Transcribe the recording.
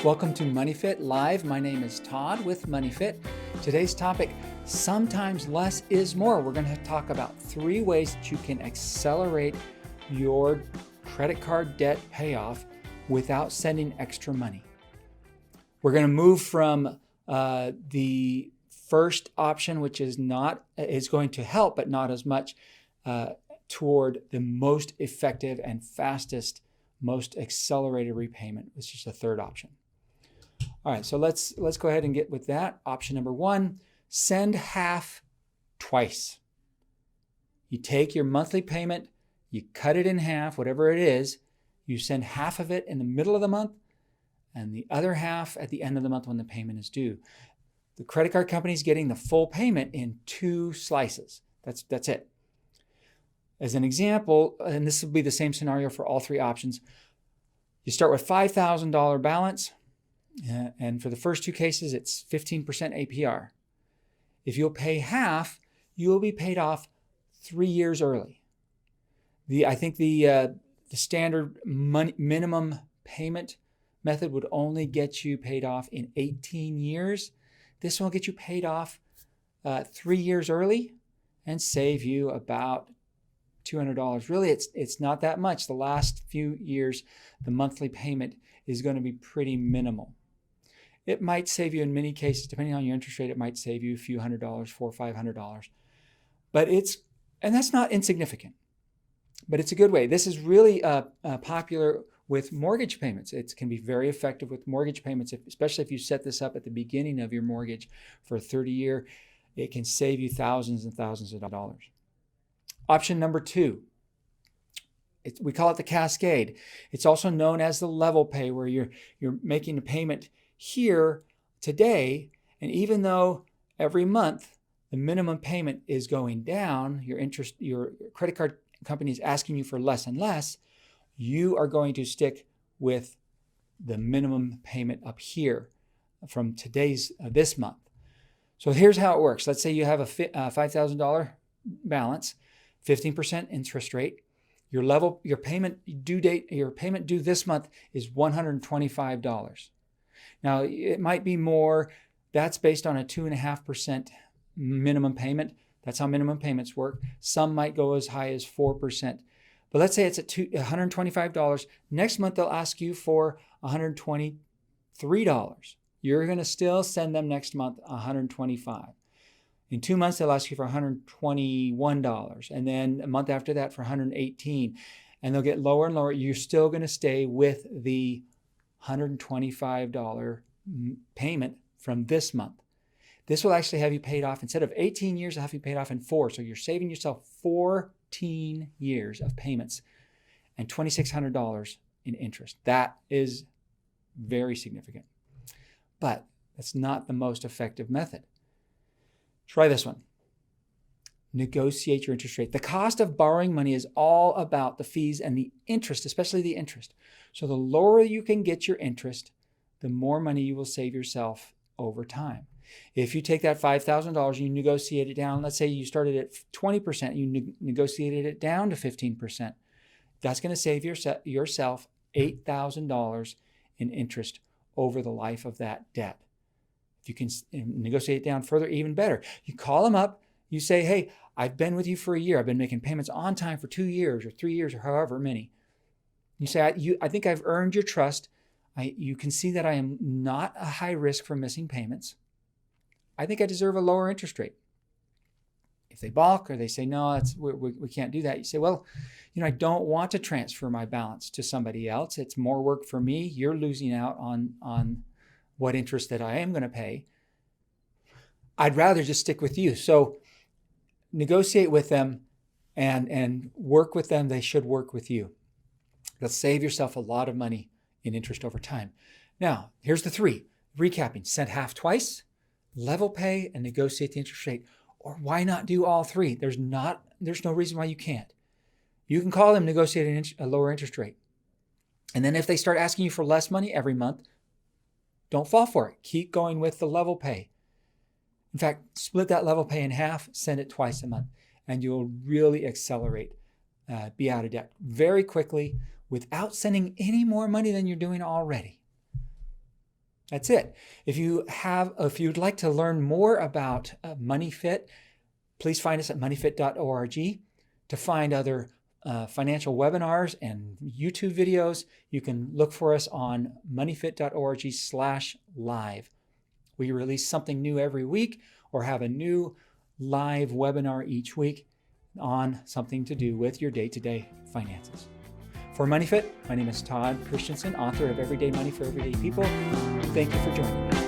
Welcome to MoneyFit Live. My name is Todd with MoneyFit. Today's topic, sometimes less is more. We're going to talk about 3 ways that you can accelerate your credit card debt payoff without sending extra money. We're going to move from the first option, which is going to help, but not as much, toward the most effective and fastest, most accelerated repayment, which is the third option. All right, so let's go ahead and get with that. Option number 1, send half twice. You take your monthly payment, you cut it in half, whatever it is, you send half of it in the middle of the month and the other half at the end of the month when the payment is due. The credit card company is getting the full payment in 2 slices. That's it. As an example, and this will be the same scenario for all 3 options, you start with $5,000 balance, and for the first 2 cases, it's 15% APR. If you'll pay half, you will be paid off 3 years early. I think the standard minimum payment method would only get you paid off in 18 years. This will get you paid off 3 years early and save you about $200. Really, it's not that much. The last few years, the monthly payment is going to be pretty minimal. It might save you in many cases, depending on your interest rate, it might save you a few $100, $400 or $500. But that's not insignificant. But it's a good way. This is really popular with mortgage payments. It can be very effective with mortgage payments, especially if you set this up at the beginning of your mortgage for a 30-year. It can save you thousands and thousands of dollars. Option number 2, we call it the Cascade. It's also known as the level pay, where you're making a payment here today, and even though every month the minimum payment is going down, your credit card company is asking you for less and less, you are going to stick with the minimum payment up here from this month. So here's how it works. Let's say you have a $5,000 balance, 15% interest rate. Your payment due this month is $125. Now, it might be more. That's based on a 2.5% minimum payment. That's how minimum payments work. Some might go as high as 4%. But let's say it's at $125. Next month, they'll ask you for $123. You're going to still send them next month $125. In 2 months, they'll ask you for $121. And then a month after that for $118. And they'll get lower and lower. You're still going to stay with the $125 payment from this month. This will actually have you paid off, instead of 18 years, it'll have you paid off in 4. So you're saving yourself 14 years of payments and $2,600 in interest. That is very significant. But that's not the most effective method. Try this one. Negotiate your interest rate. The cost of borrowing money is all about the fees and the interest, especially the interest. So the lower you can get your interest, the more money you will save yourself over time. If you take that $5,000 and you negotiate it down, let's say you started at 20%, you negotiated it down to 15%, that's going to save yourself $8,000 in interest over the life of that debt. If you can negotiate it down further, even better. You call them up, you say, hey, I've been with you for a year. I've been making payments on time for 2 years or 3 years or however many. You say, I think I've earned your trust. You can see that I am not a high risk for missing payments. I think I deserve a lower interest rate. If they balk or they say, no, we can't do that, you say, well, I don't want to transfer my balance to somebody else. It's more work for me. You're losing out on what interest that I am going to pay. I'd rather just stick with you. So negotiate with them and work with them. They should work with you. That'll save yourself a lot of money in interest over time. Now, here's the 3. Recapping: send half twice, level pay, and negotiate the interest rate. Or why not do all 3? There's no reason why you can't. You can call them, negotiate a lower interest rate. And then if they start asking you for less money every month, don't fall for it. Keep going with the level pay. In fact, split that level pay in half, send it twice a month, and you'll really accelerate, be out of debt very quickly without sending any more money than you're doing already. That's it. If you'd like to learn more about MoneyFit, please find us at moneyfit.org. To find other financial webinars and YouTube videos, you can look for us on moneyfit.org/live. We release something new every week or have a new live webinar each week on something to do with your day-to-day finances. For MoneyFit, my name is Todd Christensen, author of Everyday Money for Everyday People. Thank you for joining me.